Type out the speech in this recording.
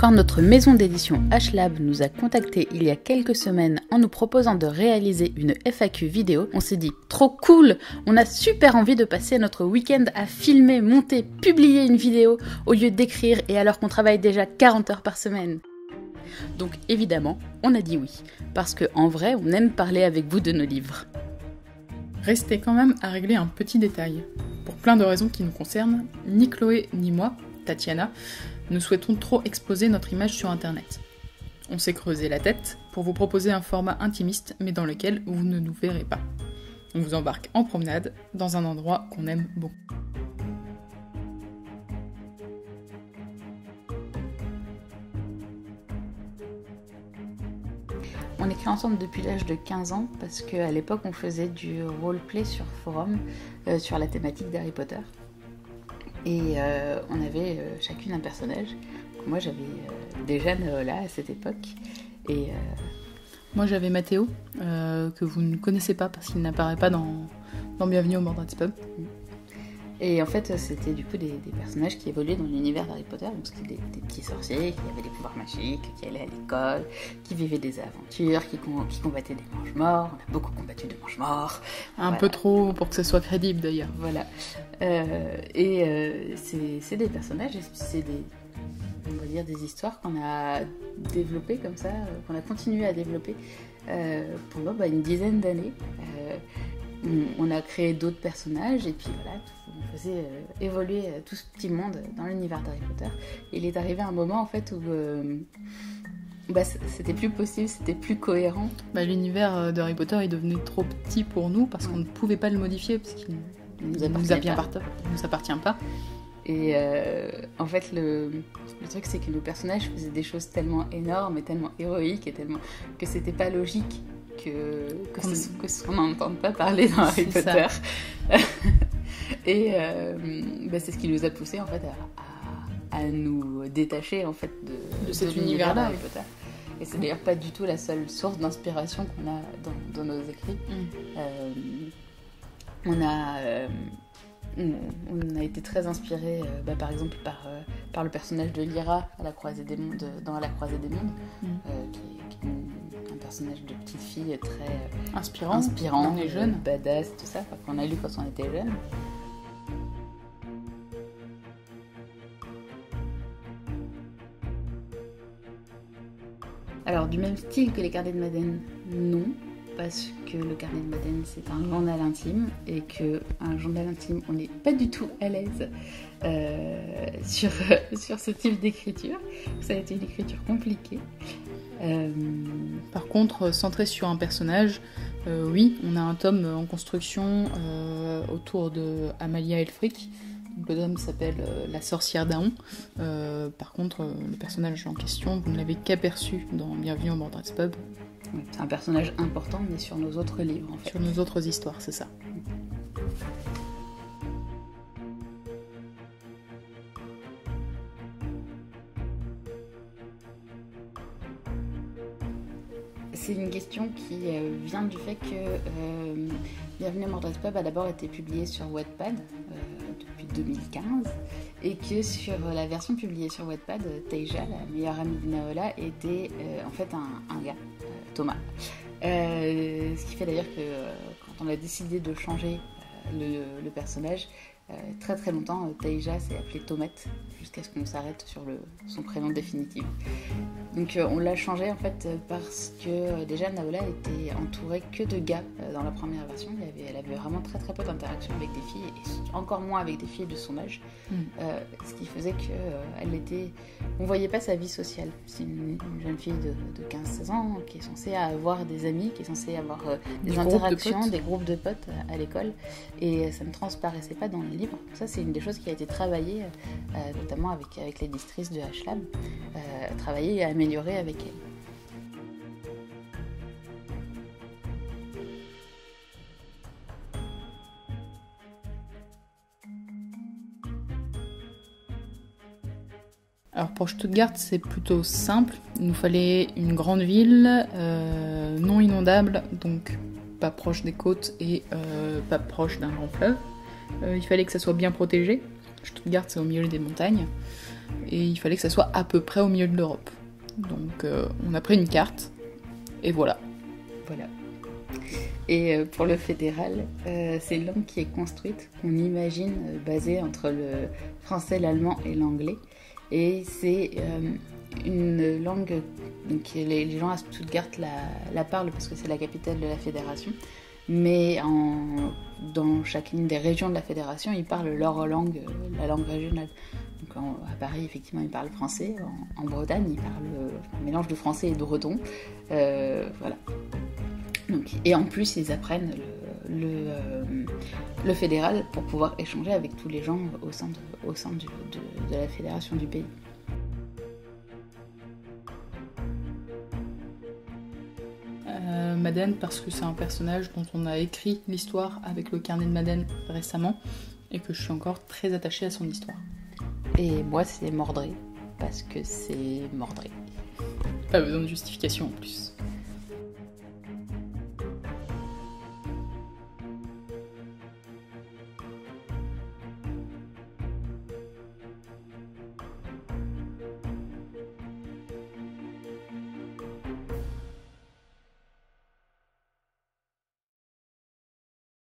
Quand notre maison d'édition HLab nous a contactés il y a quelques semaines en nous proposant de réaliser une FAQ vidéo, on s'est dit « Trop cool ! On a super envie de passer notre week-end à filmer, monter, publier une vidéo au lieu d'écrire et alors qu'on travaille déjà 40 heures par semaine !» Donc évidemment, on a dit oui, parce qu'en vrai, on aime parler avec vous de nos livres. Restait quand même à régler un petit détail. Pour plein de raisons qui nous concernent, ni Chloé ni moi, Tatiana, ne souhaitons trop exposer notre image sur internet. On s'est creusé la tête pour vous proposer un format intimiste mais dans lequel vous ne nous verrez pas. On vous embarque en promenade dans un endroit qu'on aime beaucoup. On écrit ensemble depuis l'âge de 15 ans parce qu'à l'époque on faisait du roleplay sur forum sur la thématique d'Harry Potter. Et on avait chacune un personnage. Donc moi j'avais déjà Naola à cette époque. Et moi j'avais Mathéo, que vous ne connaissez pas parce qu'il n'apparaît pas dans Bienvenue au Mordred's Pub. Et en fait, c'était du coup des personnages qui évoluaient dans l'univers d'Harry Potter. Donc c'était des petits sorciers qui avaient des pouvoirs magiques, qui allaient à l'école, qui vivaient des aventures, qui combattaient des mange-morts. On a beaucoup combattu de mange-morts. Un peu trop pour que ce soit crédible d'ailleurs. Voilà. C'est des personnages, c'est on va dire des histoires qu'on a développées comme ça, qu'on a continué à développer pendant une dizaine d'années. On a créé d'autres personnages et puis voilà, on faisait évoluer tout ce petit monde dans l'univers d'Harry Potter. Et il est arrivé un moment en fait où c'était plus possible, c'était plus cohérent. L'univers d'Harry Potter est devenu trop petit pour nous parce qu'on ne pouvait pas le modifier parce qu'il ne nous appartient pas. Et en fait, le truc, c'est que le personnage faisait des choses tellement énormes et tellement héroïques et tellement que c'était pas logique qu'on n'entende pas parler dans Harry Potter. Et c'est ce qui nous a poussé en fait à nous détacher en fait de cet univers d'Harry Potter. Et c'est d'ailleurs pas du tout la seule source d'inspiration qu'on a dans nos écrits. On a été très inspiré par exemple par le personnage de Lyra à la Croisée des Mondes, dans La Croisée des Mondes, qui est un personnage de petite fille très inspirant, on est jeune, badass, tout ça, qu'on a lu quand on était jeune. Alors du même style que les carnets de Madeleine, non. Parce que le carnet de Madeleine c'est un journal intime et qu'un journal intime on n'est pas du tout à l'aise sur ce type d'écriture. Ça a été une écriture compliquée. Par contre, centré sur un personnage, oui, on a un tome en construction autour de Amalia Elfric. Donc, le tome s'appelle La sorcière d'Aon. Par contre, le personnage en question, vous ne l'avez qu'aperçu dans Bienvenue au Mordred's Pub. Oui, c'est un personnage important, mais sur nos autres livres, en fait. Sur nos autres histoires, c'est ça. C'est une question qui vient du fait que Bienvenue au Mordred's Pub a d'abord été publié sur Wattpad depuis 2015 et que sur la version publiée sur Wattpad, Taïja, la meilleure amie de Naola, était en fait un gars, Thomas. Ce qui fait d'ailleurs que quand on a décidé de changer le personnage, très très longtemps, Taïja s'est appelée Tomate jusqu'à ce qu'on s'arrête sur son prénom définitif. Donc on l'a changé en fait parce que déjà Naola était entourée que de gars dans la première version. Elle avait vraiment très très peu d'interactions avec des filles et encore moins avec des filles de son âge. Ce qui faisait on voyait pas sa vie sociale. C'est une jeune fille de 15-16 ans qui est censée avoir des amis, qui est censée avoir des interactions, des groupes de potes à l'école, et ça ne transparaissait pas dans le livre. Ça c'est une des choses qui a été travaillée notamment avec l'éditrice de HLab, travaillée et améliorée avec elle. Alors pour Stuttgart, c'est plutôt simple. Il nous fallait une grande ville, non inondable, donc pas proche des côtes et pas proche d'un grand fleuve. Il fallait que ça soit bien protégé. Stuttgart, c'est au milieu des montagnes. et il fallait que ça soit à peu près au milieu de l'Europe. Donc on a pris une carte, et voilà. Voilà. Et pour le fédéral, c'est une langue qui est construite, qu'on imagine basée entre le français, l'allemand et l'anglais. Et c'est une langue, donc les gens à Stuttgart la parlent parce que c'est la capitale de la fédération. Mais dans chacune des régions de la fédération, ils parlent leur langue, la langue régionale. Donc à Paris, effectivement, ils parlent français. En Bretagne, ils parlent un mélange de français et de breton. Voilà. Donc, et en plus, ils apprennent le fédéral pour pouvoir échanger avec tous les gens au sein de la fédération du pays. Madeleine, parce que c'est un personnage dont on a écrit l'histoire avec le carnet de Madeleine récemment, et que je suis encore très attachée à son histoire. Et moi, c'est Mordred, parce que c'est Mordred. Pas besoin de justification en plus.